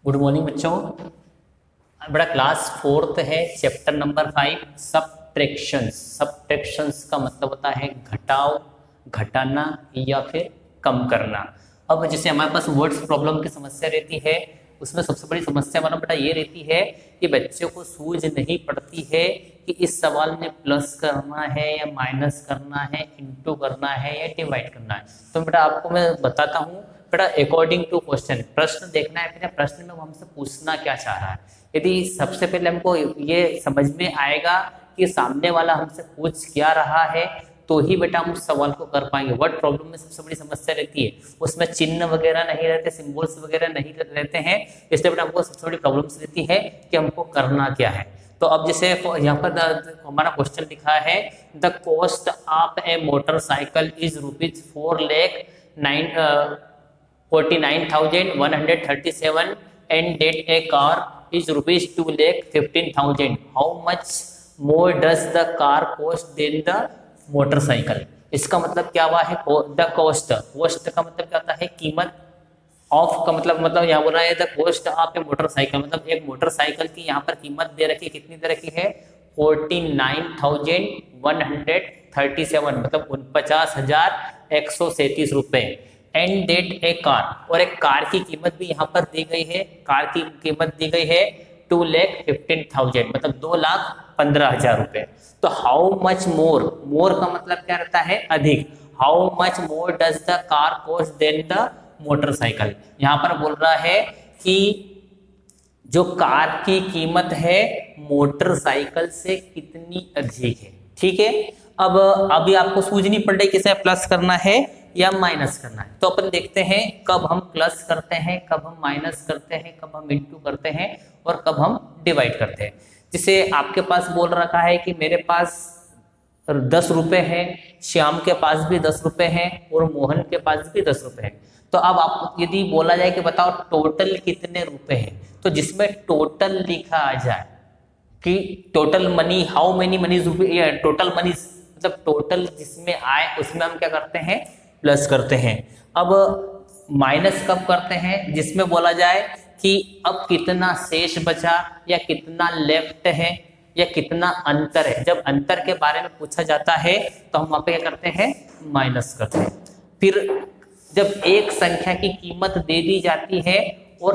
Good morning बच्चों। बड़ा class fourth है, चैप्टर नंबर 5 सब्ट्रैक्शंस। सब्ट्रैक्शंस का मतलब होता है घटाव, घटाना या फिर कम करना। अब जैसे हमारे पास वर्ड्स प्रॉब्लम की समस्या रहती है, उसमें सबसे बड़ी समस्या हमारा बेटा ये रहती है कि बच्चों को सूझ नहीं पड़ती है कि इस सवाल में प्लस करना है या माइनस करना है, इंटू करना है या डिवाइड करना है। तो बेटा आपको मैं बताता हूँ बेटा, अकॉर्डिंग टू क्वेश्चन, प्रश्न देखना है, फिर प्रश्न में वो हमसे पूछना क्या चाह रहा है। यदि सबसे पहले हमको ये समझ में आएगा कि सामने वाला हमसे पूछ क्या रहा है, तो ही बेटा हम उस सवाल को कर पाएंगे। वर्ड प्रॉब्लम में सबसे बड़ी समस्या रहती है, उसमें चिन्ह वगैरह नहीं रहते, सिंबल्स वगैरह नहीं रहते हैं, इसलिए बेटा हमको सबसे बड़ी प्रॉब्लम रहती है कि हमको करना क्या है। तो अब जैसे यहाँ पर हमारा क्वेश्चन लिखा है, the cost of a motorcycle is ₹4,49,137 and that a car is ₹2,15,000. How much more does the car cost than the motorcycle? इसका मतलब क्या हुआ है? द कॉस्ट, कॉस्ट का मतलब क्या होता है? कीमत। ऑफ का मतलब यहाँ बोल रहा है the cost of a motorcycle, मतलब एक मोटरसाइकिल की यहाँ पर कीमत दे रखी है, कितनी दे रखी है? 49,137, मतलब 49,137 रुपए। एंड डेट ए कार, और एक कार की कीमत भी यहाँ पर दी गई है, कार की कीमत दी गई है 2,15,000, मतलब 2,15,000 रुपए। तो हाउ मच मोर, मोर का मतलब क्या रहता है? अधिक। How much more does the car cost than the motorcycle. यहाँ पर बोल रहा है कि जो कार की कीमत है मोटरसाइकिल से कितनी अधिक है। ठीक है, अब अभी आपको सूझ नहीं पड़ रही किसे प्लस करना है या माइनस करना है। तो अपन देखते हैं कब हम प्लस करते हैं, कब हम माइनस करते हैं, कब हम इंटू करते हैं और कब हम डिवाइड करते हैं। जैसे आपके पास बोल रखा है कि मेरे पास 10 रुपए है, श्याम के पास भी 10 रुपए हैं और मोहन के पास भी 10 रुपए हैं। तो अब आप यदि बोला जाए कि बताओ टोटल कितने रुपए हैं, तो जिसमें टोटल लिखा आ जाए कि टोटल मनी, हाउ मेनी मनीज रुपये, टोटल मनी मतलब टोटल जिसमें आए उसमें हम क्या करते हैं? प्लस करते हैं। अब माइनस कब करते हैं? जिसमें बोला जाए कि अब कितना शेष बचा या कितना लेफ्ट है या कितना अंतर है। जब अंतर के बारे में पूछा जाता है तो हम वहां पे क्या करते हैं? माइनस करते हैं। फिर जब एक संख्या की कीमत दे दी जाती है और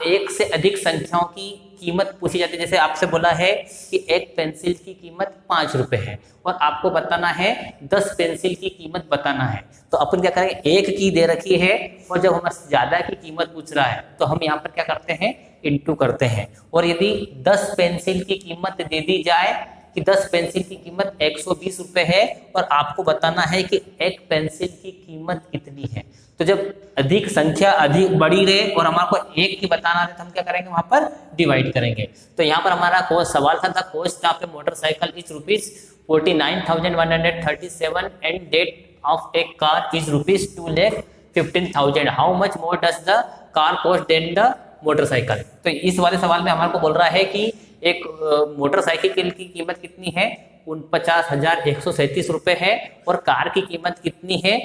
एक से अधिक संख्याओं की कीमत पूछी जाती है, जैसे आपसे बोला है कि एक पेंसिल की कीमत 5 रुपए है और आपको बताना है 10 पेंसिल की कीमत बताना है, तो अपन क्या करेंगे? एक की दे रखी है और जब हमें ज्यादा की कीमत पूछ रहा है तो हम यहाँ पर क्या करते हैं? इंटू करते हैं। और यदि 10 पेंसिल की कीमत दे दी जाए कि 10 पेंसिल की कीमत 120 रुपए है और आपको बताना है कि एक पेंसिल की कीमत कितनी है, तो जब अधिक संख्या अधिक बड़ी रहे और हमारे को एक की बताना है तो हम क्या करेंगे? वहां पर डिवाइड करेंगे। तो यहाँ पर हमारा सवाल था, the cost of a motorcycle is ₹49,137 and that of a car is ₹2,15,000। How much more does the car cost than the motorcycle. तो इस वाले सवाल में हमारे को बोल रहा है कि एक मोटरसाइकिल की कीमत कितनी है? 49,137 रुपए है और कार की कीमत कितनी है?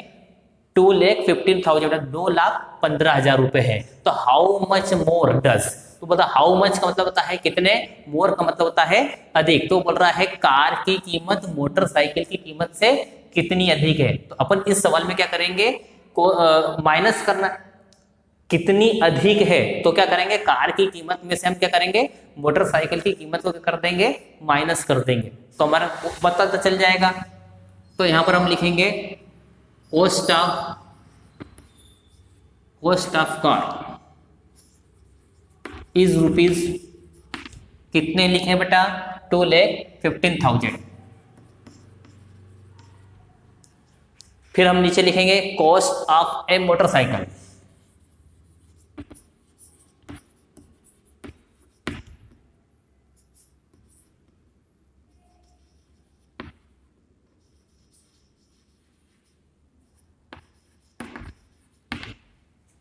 2,15,000, 2,15,000 रुपए है। तो हाउ मच मोर डज, तो बता हाउ मच का मतलब होता है कितने, मोर का मतलब होता है अधिक। तो बोल रहा है कार की कीमत मोटरसाइकिल की कीमत से कितनी अधिक है। तो अपन इस सवाल में क्या करेंगे? माइनस करना, कितनी अधिक है तो क्या करेंगे? कार की कीमत में से हम क्या करेंगे? मोटरसाइकिल की कीमत को क्या कर देंगे? माइनस कर देंगे, तो हमारा पता तो चल जाएगा। तो यहां पर हम लिखेंगे cost of car is rupees, कितने लिखे बेटा? 2,15,000। फिर हम नीचे लिखेंगे कॉस्ट ऑफ ए मोटरसाइकिल,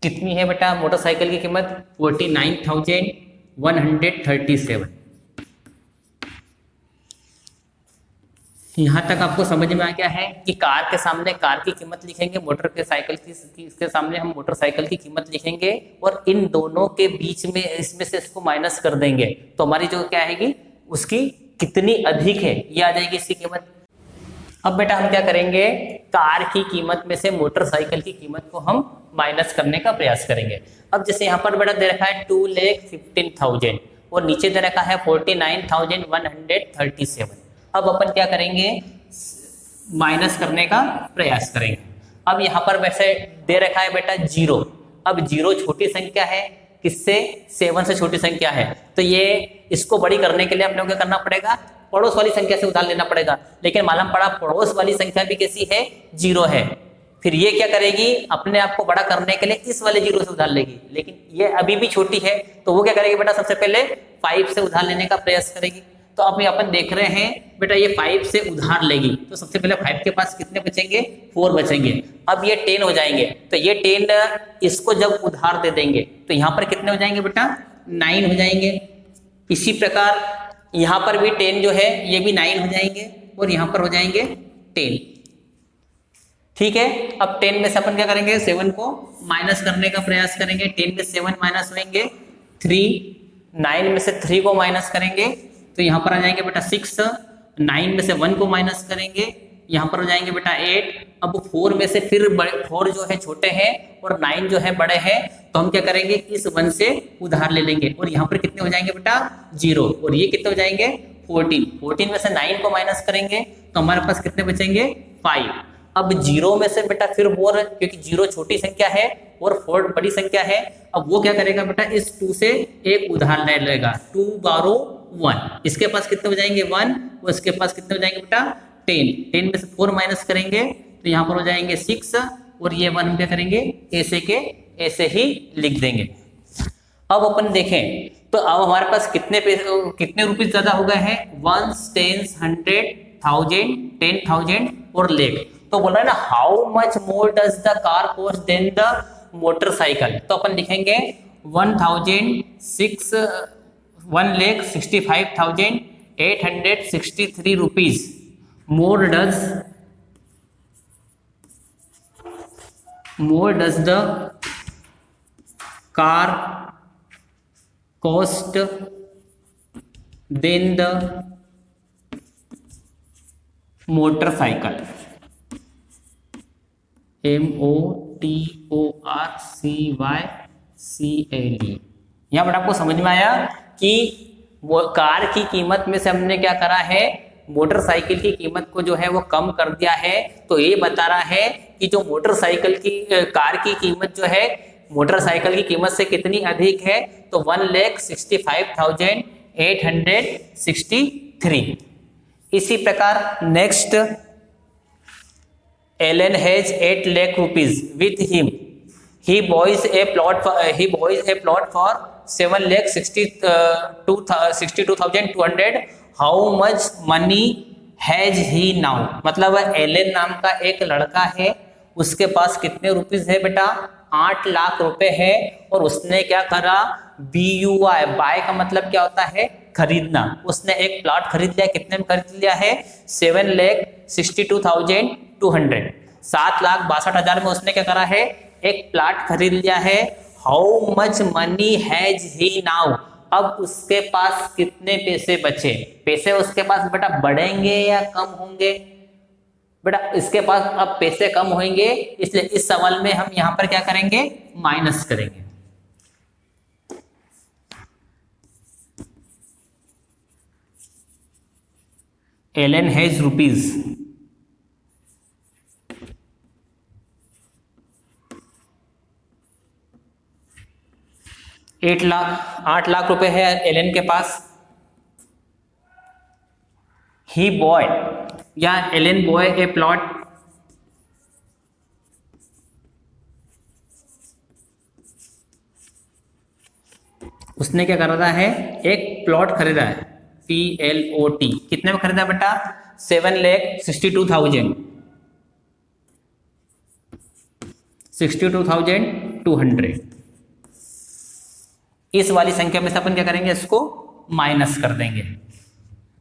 कितनी है बेटा? मोटरसाइकिल की कीमत 49,137। यहाँ तक आपको समझ में आ गया है कि कार के सामने कार की कीमत लिखेंगे, मोटर के साइकिल की इसके सामने हम मोटरसाइकिल की कीमत लिखेंगे और इन दोनों के बीच में इसमें से इसको माइनस कर देंगे तो हमारी जो क्या आएगी उसकी कितनी अधिक है ये आ जाएगी इसकी कीमत। अब बेटा हम क्या करेंगे, कार की कीमत में से मोटरसाइकिल की कीमत को हम माइनस करने का प्रयास करेंगे। अब जैसे यहाँ पर बेटा दे रखा है 2,15,000 और नीचे दे रखा है 49,137। अब अपन क्या करेंगे, माइनस करने का प्रयास करेंगे। अब यहाँ पर वैसे दे रखा है बेटा 0। अब 0 छोटी संख्या है, किससे, 7 से छोटी संख्या है, तो ये इसको बड़ी करने के लिए अपने को क्या करना पड़ेगा, पड़ोस वाली संख्या से उधार लेना पड़ेगा। लेकिन मालूम पड़ा पड़ोस वाली संख्या भी कैसी है, 0 है। फिर ये क्या करेगी, अपने आप को बड़ा करने के लिए इस वाले 0 से उधार लेगी, लेकिन ये अभी भी छोटी है तो वो क्या करेगी बेटा, सबसे पहले 5 से उधार लेने का प्रयास करेगी। तो अभी अपन देख रहे हैं बेटा ये 5 से उधार लेगी तो सबसे पहले 5 के पास कितने बचेंगे, 4 बचेंगे। अब ये 10 हो जाएंगे तो ये 10 इसको जब उधार दे देंगे तो यहाँ पर कितने हो जाएंगे बेटा, 9 हो जाएंगे। इसी प्रकार यहाँ पर भी 10 जो है ये भी 9 हो जाएंगे और यहाँ पर हो जाएंगे 10। ठीक है, अब 10 में से अपन क्या करेंगे, 7 को माइनस करने का प्रयास करेंगे। 10 में 7 माइनस होंगे 3, 9 में से 3 को माइनस करेंगे तो यहाँ पर आ जाएंगे बेटा 6, 9 में से 1 को माइनस करेंगे यहाँ पर हो जाएंगे बेटा 8। अब 4 में से फिर 4 जो है छोटे हैं और 9 जो है बड़े हैं तो हम क्या करेंगे, इस 1 से उधार ले लेंगे और यहाँ पर कितने हो जाएंगे बेटा 0 और ये कितने हो जाएंगे 14। 14 में से 9 को माइनस करेंगे तो हमारे पास कितने बचेंगे 5। अब 0 में से बेटा फिर 4, क्योंकि 0 छोटी संख्या है और 4 बड़ी संख्या है, अब वो क्या करेगा बेटा, इस 2 से एक उधार ले लेगा, 2 बारो 1। इसके पास कितने हो जाएंगे 1 और इसके पास कितने हो जाएंगे बेटा 10। 10 में से 4 माइनस करेंगे तो यहाँ पर हो जाएंगे 6 और ये 1 हम क्या करेंगे, ऐसे के ऐसे ही लिख देंगे। अब अपन देखें तो अब हमारे पास कितने रुपीज ज्यादा हो गए हैं, 1, 10, 100, 1000, 10,000 और लेख। तो बोल रहा है ना, how much more does the car cost than the motorcycle. तो अपन लिखेंगे 1,65,863 rupees more does the car cost than the motorcycle, MOTORCYCLE। यहाँ पर आपको समझ में आया कि वो कार की कीमत में से हमने क्या करा है, मोटरसाइकिल की कीमत को जो है वो कम कर दिया है। तो ये बता रहा है कि जो मोटरसाइकिल की कार की कीमत जो है मोटरसाइकिल की कीमत से कितनी अधिक है, तो 1,65,863। इसी प्रकार next, Alan has 8 lakh rupees with him. He buys a plot for 7,62,200. How much money has he now? मतलब एलन नाम का एक लड़का है, उसके पास कितने रुपीज है बेटा, 8 लाख रुपए है और उसने क्या करा, BUY, बाय का मतलब क्या होता है, खरीदना। उसने एक प्लॉट खरीद लिया, कितने में खरीद लिया है, 7,62,200, 7,62,000 में उसने क्या करा है, एक प्लॉट खरीद लिया है। How much money has he now, अब उसके पास कितने पैसे बचे। पैसे उसके पास बेटा बढ़ेंगे या कम होंगे, बेटा इसके पास अब पैसे कम होंगे, इसलिए इस सवाल में हम यहां पर क्या करेंगे, माइनस करेंगे। एलन हैज रुपीज 8 लाख रुपए है एलन के पास। ही बॉय या एलन बॉय ए प्लॉट उसने क्या कर रहा है, एक प्लॉट खरीदा है, PLOT। कितने में खरीदा बेटा, 7,62,200। इस वाली संख्या में से अपन क्या करेंगे, इसको माइनस कर देंगे।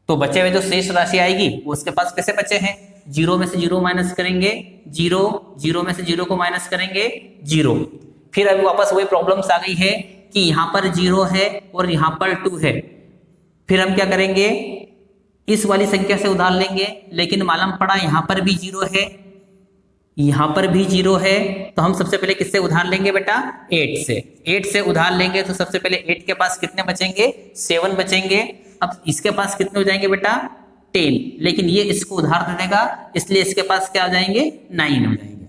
तो बचे हुए जो शेष राशि आएगी वो उसके पास कैसे बचे हैं, जीरो में से जीरो माइनस करेंगे, जीरो, जीरो में से जीरो को माइनस करेंगे, जीरो। फिर अभी वापस वही प्रॉब्लम्स आ गई है कि यहाँ पर जीरो है और यहाँ पर टू है। फिर हम क्या करेंगे, इस वाली संख्या से उधार लेंगे, लेकिन मालूम पड़ा यहाँ पर भी जीरो है, यहाँ पर भी जीरो है, तो हम सबसे पहले किससे उधार लेंगे बेटा, 8 से। 8 से उधार लेंगे तो सबसे पहले 8 के पास कितने बचेंगे, 7 बचेंगे। अब इसके पास कितने हो जाएंगे बेटा, 10, लेकिन ये इसको उधार दे देगा, इसलिए इसके पास क्या आ जाएंगे, 9 हो जाएंगे।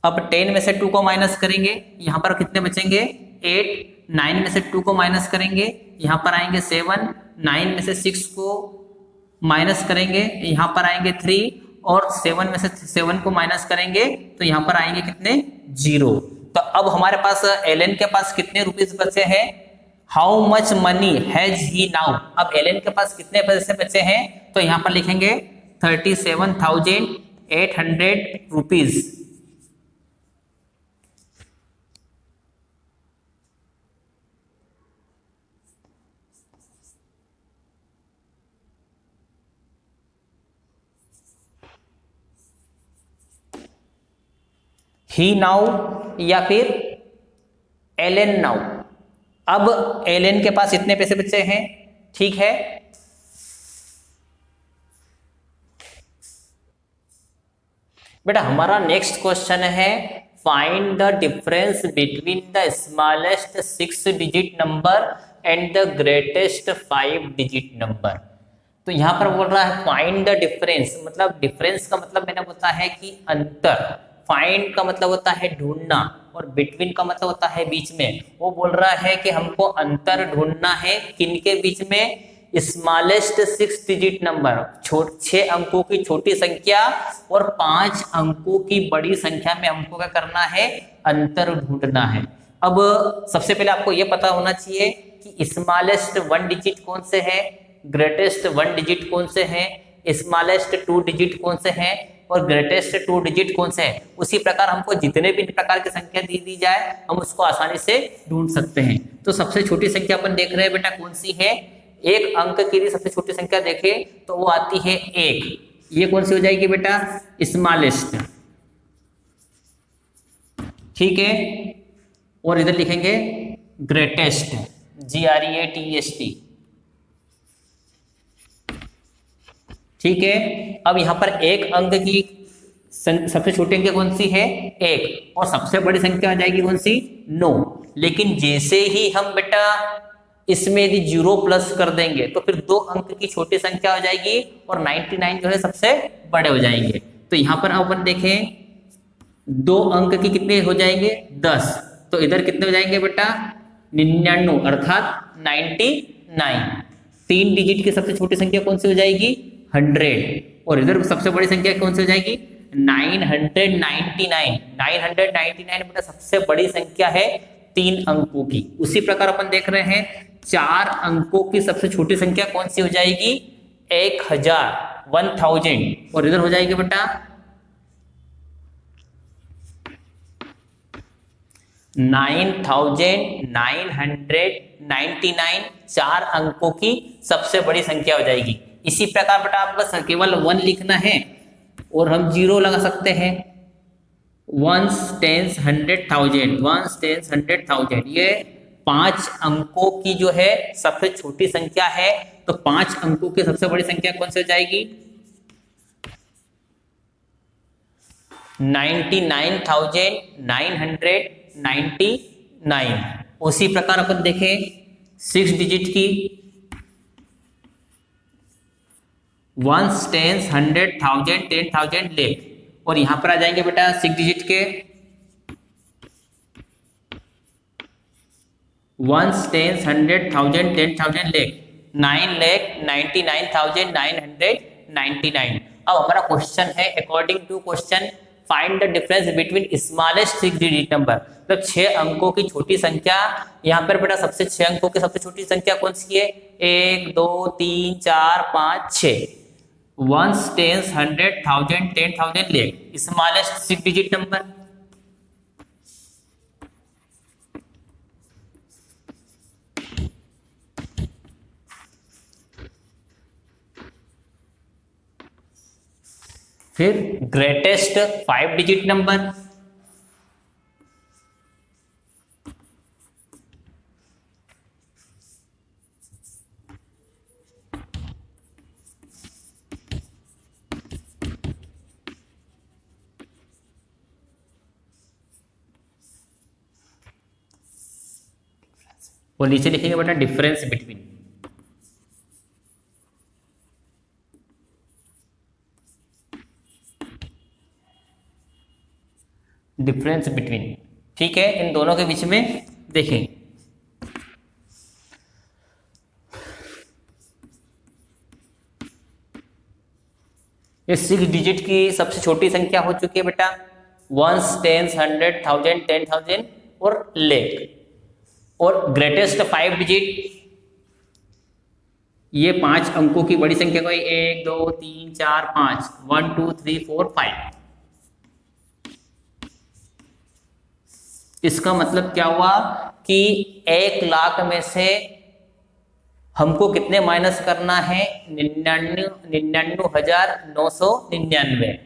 अब 10 में से 2 को माइनस करेंगे, यहाँ पर कितने बचेंगे, 8, 9 में से 2 को माइनस करेंगे, यहाँ पर आएंगे 7, 9 में से 6 को माइनस करेंगे, यहाँ पर आएंगे 3, और 7 में से 7 को माइनस करेंगे तो यहाँ पर आएंगे कितने, 0। तो अब हमारे पास एलन के पास कितने रुपीस बचे हैं, how much money has he now. अब एलन के पास कितने पैसे बचे हैं, तो यहाँ पर लिखेंगे 37,800 रुपीज। ही नाउ या फिर एलन नाउ। अब एलन के पास इतने पैसे बचे हैं, ठीक है। बेटा हमारा नेक्स्ट क्वेश्चन है, find the difference between the smallest 6 digit number and the greatest 5 digit number. तो यहां पर बोल रहा है फाइंड द डिफरेंस, मतलब डिफरेंस का मतलब मैंने बोलता है कि अंतर, फाइंड का मतलब होता है ढूंढना, और बिटवीन का मतलब होता है बीच में। वो बोल रहा है कि हमको अंतर ढूंढना है किनके बीच में, स्मॉलेस्ट 6 डिजिट नंबर, 6 अंकों की छोटी संख्या और 5 अंकों की बड़ी संख्या में हमको क्या करना है, अंतर ढूंढना है। अब सबसे पहले आपको यह पता होना चाहिए कि स्मॉलेस्ट 1 डिजिट कौन से है, ग्रेटेस्ट 1 डिजिट कौन से हैं, स्मॉलेस्ट 2 डिजिट कौन से हैं और ग्रेटेस्ट 2 डिजिट कौन से हैं। उसी प्रकार हमको जितने भी प्रकार की संख्या दी जाए हम उसको आसानी से ढूंढ सकते हैं। तो सबसे छोटी संख्या अपन देख रहे हैं बेटा कौन सी है, एक अंक के लिए सबसे छोटी संख्या देखें तो वो आती है 1। ये कौन सी हो जाएगी बेटा, स्मॉलेस्ट, ठीक है। और इधर लिखेंगे ग्रेटेस्ट, GREATEST, ठीक है। अब यहाँ पर एक अंक की सबसे छोटी संख्या कौन सी है, 1, और सबसे बड़ी संख्या आ जाएगी कौन सी, 9। लेकिन जैसे ही हम बेटा इसमें यदि 0 प्लस कर देंगे तो फिर 2 अंक की छोटी संख्या हो जाएगी और 99 जो है सबसे बड़े हो जाएंगे। तो यहाँ पर अपन देखें 2 अंक की कितने हो जाएंगे, 10, तो इधर कितने हो जाएंगे बेटा, 99 अर्थात 99। 3 डिजिट की सबसे छोटी संख्या कौन सी हो जाएगी, 100, और इधर सबसे बड़ी संख्या कौन सी हो जाएगी, 999। 999 बेटा सबसे बड़ी संख्या है 3 अंकों की। उसी प्रकार अपन देख रहे हैं 4 अंकों की सबसे छोटी संख्या कौन सी हो जाएगी, 1000, 1000, और इधर हो जाएगी बेटा 9999, 4 अंकों की सबसे बड़ी संख्या हो जाएगी। इसी प्रकार बेटा आप बस केवल 1 लिखना है और हम 0 लगा सकते हैं, 1s 10s 100,000, 1s 10s 100,000, ये 5 अंकों की जो है सबसे छोटी संख्या है। तो 5 अंकों की सबसे बड़ी संख्या कौन सी हो जाएगी, 99,999। उसी प्रकार अपन देखें 6 डिजिट की, 1s 10s 100,000 10,000 लाख, और यहां पर आ जाएंगे बेटा 6 डिजिट के 1s 10s 100,000 10,000 लाख, 9,99,999। अब हमारा क्वेश्चन है according to question find the difference between smallest 6 digit number, मतलब 6 अंकों की छोटी संख्या। यहाँ पर बेटा सबसे 6 अंकों की सबसे छोटी संख्या कौन सी है, 1 2 3 4 5 6, 1s 10s 100,000 10,000 lakh, smallest 6 digit number. फिर ग्रेटेस्ट 5 डिजिट नंबर, और नीचे लिखेंगे बेटा डिफरेंस बिटवीन। डिफरेंस बिटवीन, ठीक है, इन दोनों के बीच में देखें। ये 6 डिजिट की सबसे छोटी संख्या हो चुकी है बेटा, वंस, टेंस, 100, 1000, 10,000 और लेख। और ग्रेटेस्ट 5 डिजिट, ये 5 अंकों की बड़ी संख्या कोई 1 2 3 4 5, 1 2 3 4 5। इसका मतलब क्या हुआ कि 1 लाख में से हमको कितने माइनस करना है, 99,999।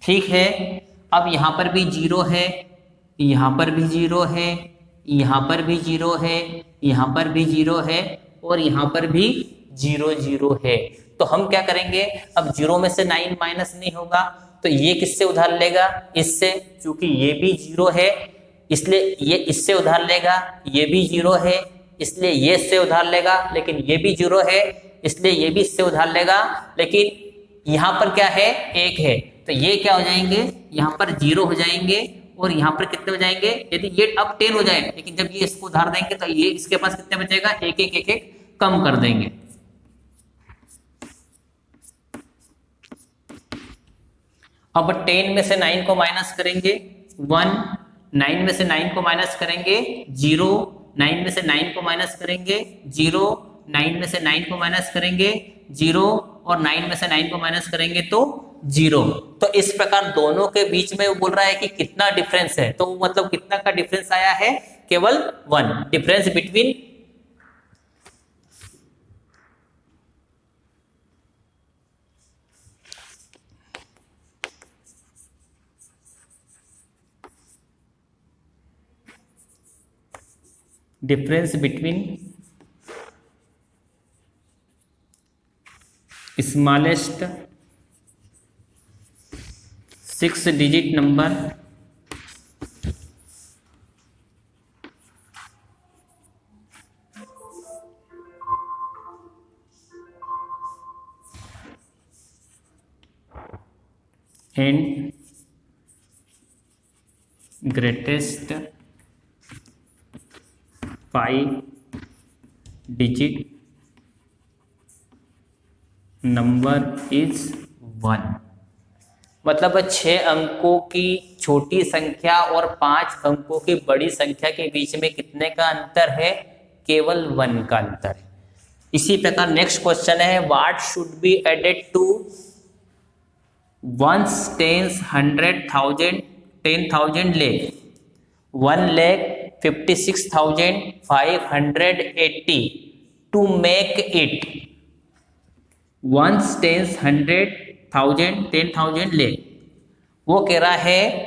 ठीक है, अब यहां पर भी जीरो है, यहां पर भी जीरो है, यहां पर भी जीरो है, यहां पर भी जीरो है और यहां पर भी जीरो जीरो है। तो हम क्या करेंगे, अब जीरो में से 9 माइनस नहीं होगा तो ये किससे उधार लेगा, इससे, क्योंकि ये भी जीरो है इसलिए ये इससे उधार लेगा, ये भी जीरो है इसलिए ये इससे उधार लेगा, लेकिन ये भी जीरो है इसलिए ये भी इससे उधार लेगा, लेकिन यहाँ पर क्या है, 1 है, तो ये क्या हो जाएंगे, यहाँ पर जीरो हो जाएंगे और यहाँ पर कितने हो जाएंगे, यदि ये अब 10 हो जाए, लेकिन जब ये इसको उधार देंगे तो ये इसके पास कितने बचेगा, 1 1 1 1 कम कर देंगे। अब 10 में से 9 को माइनस करेंगे 1, 9 में से 9 को माइनस करेंगे 0, 9 में से 9 को माइनस करेंगे 0, 9 में से 9 को माइनस करेंगे 0 और 9 में से 9 को माइनस करेंगे तो 0। तो इस प्रकार दोनों के बीच में वो बोल रहा है कि कितना डिफरेंस है, तो मतलब कितना का डिफरेंस आया है, केवल 1 difference between smallest 6 digit number and greatest 5 digit number is 1। मतलब 6 अंकों की छोटी संख्या और 5 अंकों की बड़ी संख्या के बीच में कितने का अंतर है, केवल 1 का अंतर है। इसी प्रकार नेक्स्ट क्वेश्चन है, what should be added to ones, tens, 100,000, 10,000 लेख, 1,56,580 to make it ones, tens, 100,000, 10,000 ले। वो कह रहा है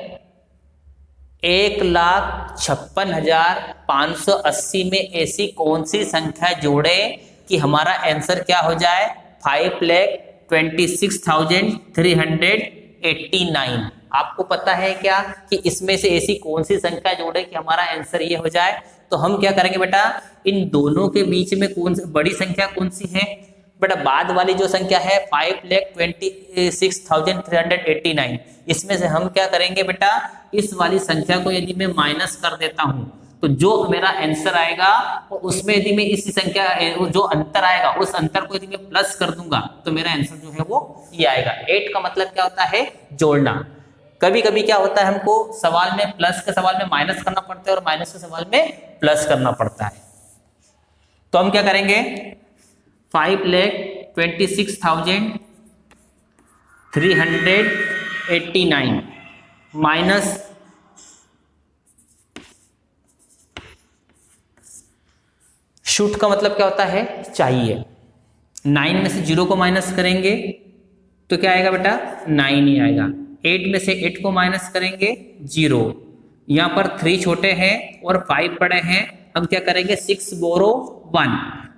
1,56,580 में ऐसी कौन सी संख्या जोड़े कि हमारा आंसर क्या हो जाए, 5,26,389। आपको पता है क्या कि इसमें से ऐसी कौन सी संख्या जोड़े कि हमारा आंसर ये हो जाए। तो हम क्या करेंगे बेटा, इन दोनों के बीच में कौन सी बड़ी संख्या कौन सी है बेटा, बाद वाली जो संख्या है 5,26,389, इसमें से हम क्या करेंगे बेटा, इस वाली संख्या को यदि मैं माइनस कर देता हूं तो जो मेरा आंसर आएगा उसमें यदि मैं इस संख्या जो अंतर आएगा उस अंतर को यदि मैं प्लस कर दूंगा तो मेरा आंसर जो है वो ये आएगा। 8 का मतलब क्या होता है, जोड़ना। कभी कभी क्या होता है, हमको सवाल में प्लस के सवाल में माइनस करना पड़ता है और माइनस के सवाल में प्लस करना पड़ता है। तो हम क्या करेंगे, 5,26,389 माइनस शूट का मतलब क्या होता है, चाहिए। 9 में से 0 को माइनस करेंगे तो क्या आएगा बेटा 9 ही आएगा। 8 में से 8 को माइनस करेंगे 0, यहाँ पर 3 छोटे हैं और 5 बड़े हैं, हम क्या करेंगे 6 बोरो 1।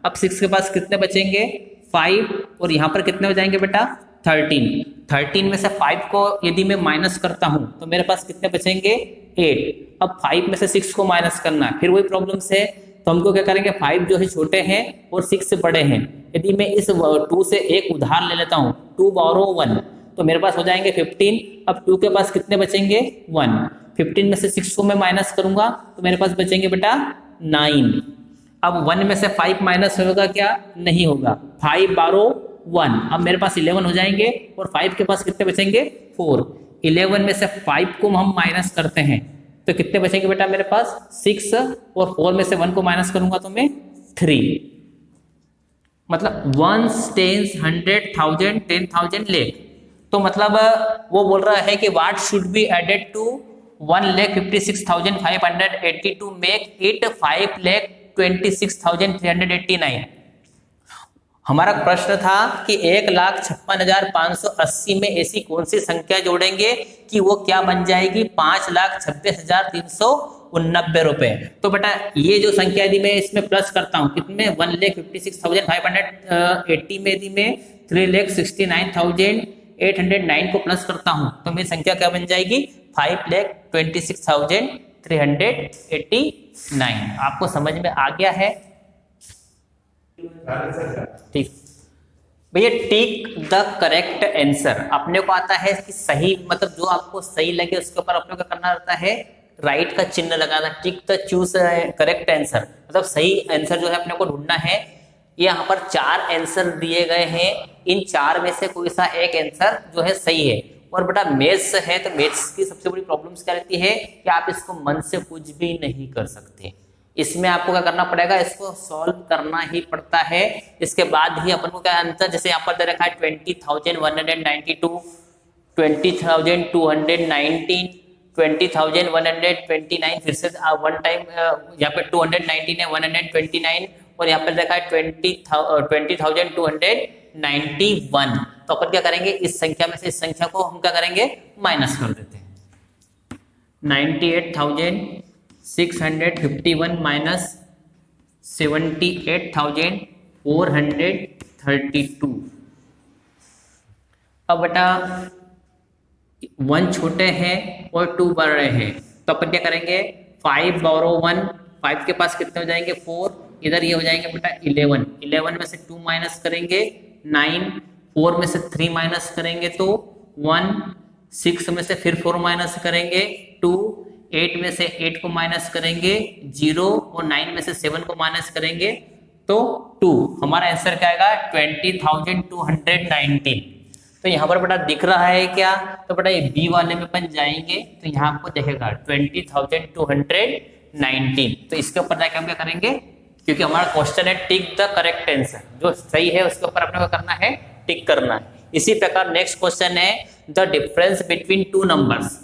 अब 6 के पास कितने बचेंगे 5, और यहाँ पर कितने हो जाएंगे बेटा 13। 13 में से 5 को यदि मैं माइनस करता हूं तो मेरे पास कितने बचेंगे 8। अब 5 में से 6 को माइनस करना है, फिर वही प्रॉब्लम से, तो हमको क्या करेंगे 5 जो है छोटे हैं और 6 बड़े हैं। यदि मैं इस 2 से एक उधार ले लेता हूं 2 बोरो 1, तो मेरे पास हो जाएंगे 15। अब 2 के पास कितने बचेंगे 1। 15 में से 6 को मैं माइनस करूंगा तो मेरे पास बचेंगे बेटा 9। अब 1 में से 5 माइनस होगा क्या, नहीं होगा, 5 बारो 1। अब मेरे पास 11 हो जाएंगे और 5 के पास कितने बचेंगे 4। 11 में से 5 को हम माइनस करते हैं तो कितने बचेंगे बेटा मेरे पास 6, और 4 में से 1 को माइनस करूंगा तो मैं 3। मतलब 1 10 100 1000 10,000 लाख। तो मतलब वो बोल रहा है कि what should be added to 1,56,580 to make it 5,26,389। हमारा प्रश्न था कि 1,56,580 में ऐसी कौन सी संख्या जोड़ेंगे कि वो क्या बन जाएगी 5,26,389 रुपए। तो बेटा ये जो संख्या यदि मैं इसमें प्लस करता हूँ कितने 1,56,580 में यदि मैं 3,69,809 को प्लस करता हूँ तो मेरी संख्या क्या बन जाएगी 5,26,389। आपको समझ में आ गया है? ठीक भैया, टिक द करेक्ट आंसर। अपने को आता है कि सही, मतलब जो आपको सही लगे उसके ऊपर अपने को करना रहता है राइट का चिन्ह लगाना। Tick the choose correct answer, मतलब सही आंसर जो है अपने को ढूंढना है। यहाँ पर 4 आंसर दिए गए हैं, इन 4 में से कोई सा एक आंसर जो है सही है। और बेटा मैथ्स है तो मैथ्स की सबसे बड़ी प्रॉब्लम्स क्या रहती है कि आप इसको मन से कुछ भी नहीं कर सकते। इसमें आपको क्या करना पड़ेगा, इसको सॉल्व करना ही पड़ता है, इसके बाद ही अपन को क्या आंसर। जैसे यहाँ पर दे रखा है 20,192, 20,219, 20,129, फिर से वन टाइम यहाँ पे 219 है, 129 और यहाँ पर देखा है 20,291। तो अपन क्या करेंगे इस संख्या में से इस संख्या को हम क्या करेंगे माइनस कर देते हैं। 98,651 माइनस 78,432। अब बेटा 1 छोटे हैं और 2 बड़े हैं, तो अपन क्या करेंगे 5 बोरो 1, 5 के पास कितने हो जाएंगे 4, इधर ये हो जाएंगे बेटा 11। 11 में से 2 माइनस करेंगे 9, 4 में से 3 माइनस करेंगे तो 1, 6 में से फिर 4 माइनस करेंगे 2, 8 में से 8 को माइनस करेंगे 0 और 9 में से 7 को माइनस करेंगे तो 2। हमारा आंसर क्या आएगा 20,219। तो यहाँ पर बेटा दिख रहा है क्या, तो बेटा ये बी वाले में अपन जाएंगे तो यहाँ आपको देखेगा 20,219। तो इसके ऊपर जाके हम क्या करेंगे, क्योंकि हमारा क्वेश्चन है टिक द करेक्ट आंसर, जो सही है उसके ऊपर अपने को करना है टिक करना है। इसी प्रकार नेक्स्ट क्वेश्चन है the difference between 2 numbers.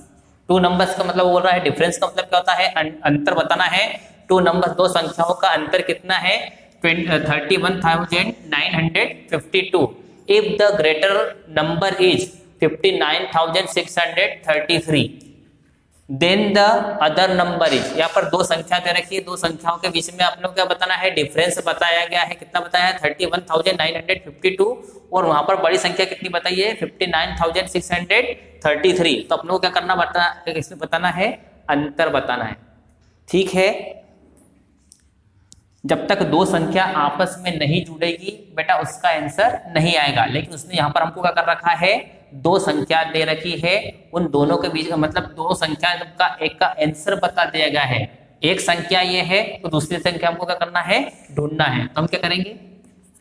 2 numbers का मतलब बोल रहा है, डिफरेंस का मतलब क्या होता है अंतर बताना है। 2 नंबर, 2 संख्याओं का अंतर कितना है 31,952। If the greater number is 59,633, then the other number is। यहाँ पर 2 संख्या दे रखी है, 2 संख्याओं के बीच में आप लोग क्या बताना है डिफरेंस बताया गया है। कितना बताया है 31,952 और वहां पर बड़ी संख्या कितनी बताई है 59,633। तो आप लोग क्या करना बताना है अंतर बताना है। ठीक है, जब तक 2 संख्या आपस में नहीं जुड़ेगी बेटा उसका आंसर नहीं आएगा। लेकिन उसने यहाँ पर हमको क्या कर रखा है 2 संख्या दे रखी है, उन दोनों के बीच मतलब 2 संख्या का एक का आंसर बता दिया गया है। एक संख्या ये है तो दूसरी संख्या हमको क्या करना है ढूंढना है। तो हम क्या करेंगे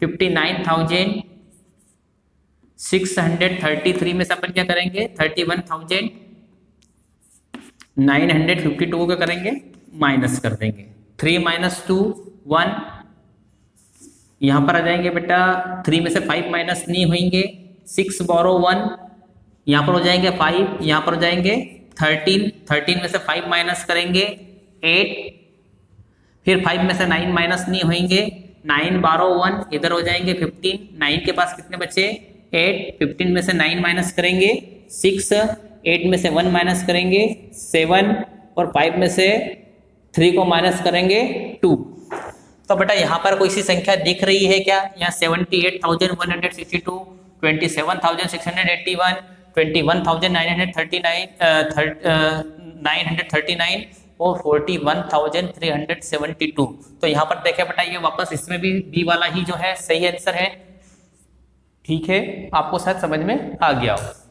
59,633 में से अपन क्या करेंगे 31,952 को क्या करेंगे माइनस कर देंगे। 3 - 2 1, यहां पर आ जाएंगे बेटा 3 में से 5 माइनस नहीं होंगे 6 बोरो 1, यहां पर हो जाएंगे 5, यहां पर हो जाएंगे 13 में से 5 माइनस करेंगे 8, फिर 5 में से 9 माइनस नहीं होंगे 9 बारो 1, इधर हो जाएंगे 15, 9 के पास कितने बचे 8, 15 में से 9 माइनस करेंगे 6, 8 में से 1 माइनस करेंगे 7 और 5 में से 3 को माइनस करेंगे 2। तो बेटा यहाँ पर कोई सी संख्या दिख रही है क्या? यहाँ 78,162, 27,681, 21,939 और 41,372। तो यहाँ पर देखें बेटा, ये वापस इसमें भी बी वाला ही जो है सही आंसर है। ठीक है, आपको शायद समझ में आ गया हो।